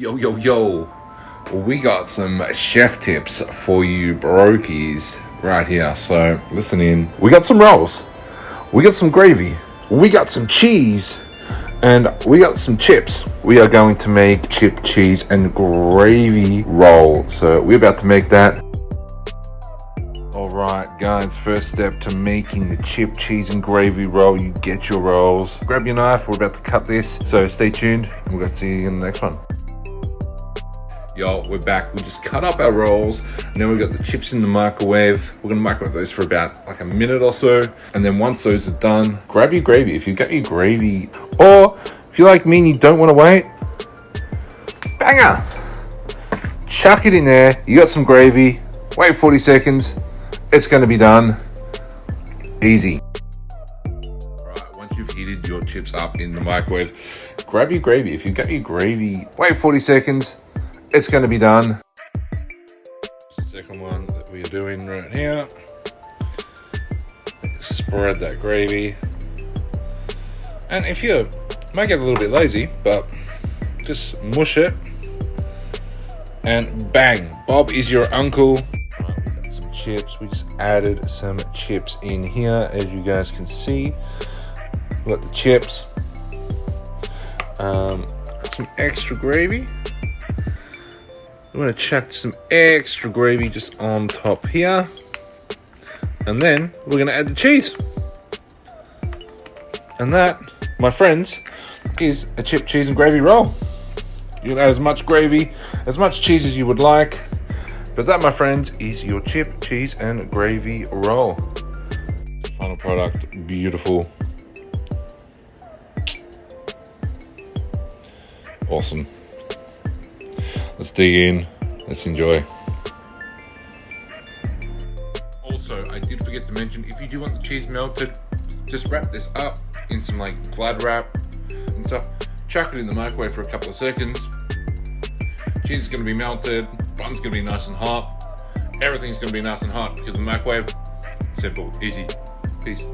Yo, yo, yo. We got some chef tips for you brokies right here. So listen in. We got some rolls. We got some gravy. We got some cheese. And we got some chips. We are going to make chip, cheese, and gravy roll. So we're about to make that. Alright guys, first step to making the chip, cheese, and gravy roll. You get your rolls. Grab your knife, we're about to cut this. So stay tuned, and we're going to see you in the next one. Yo, we're back. We just cut up our rolls. Now we've got the chips in the microwave. We're gonna microwave those for about like a minute or so. And then once those are done, grab your gravy. If you've got your gravy, or if you're like me and you don't wanna wait, banger! Chuck it in there. You got some gravy. Wait 40 seconds. It's gonna be done. Easy. Alright, once you've heated your chips up in the microwave, grab your gravy. If you've got your gravy, wait 40 seconds. It's going to be done. Second one that we are doing right here. Spread that gravy. And if you might get a little bit lazy, but just mush it. And bang, Bob is your uncle. Right, we got some chips. We just added some chips in here, as you guys can see. We got the chips. Some extra gravy. I'm going to chuck some extra gravy just on top here. And then we're going to add the cheese. And that, my friends, is a chip, cheese, and gravy roll. You can add as much gravy, as much cheese as you would like. But that, my friends, is your chip, cheese, and gravy roll. Final product, beautiful. Awesome. Let's dig in, let's enjoy. Also, I did forget to mention, if you do want the cheese melted, just wrap this up in some like Glad wrap and stuff. Chuck it in the microwave for a couple of seconds. Cheese is gonna be melted, bun's gonna be nice and hot. Everything's gonna be nice and hot because of the microwave. Simple, easy, peace.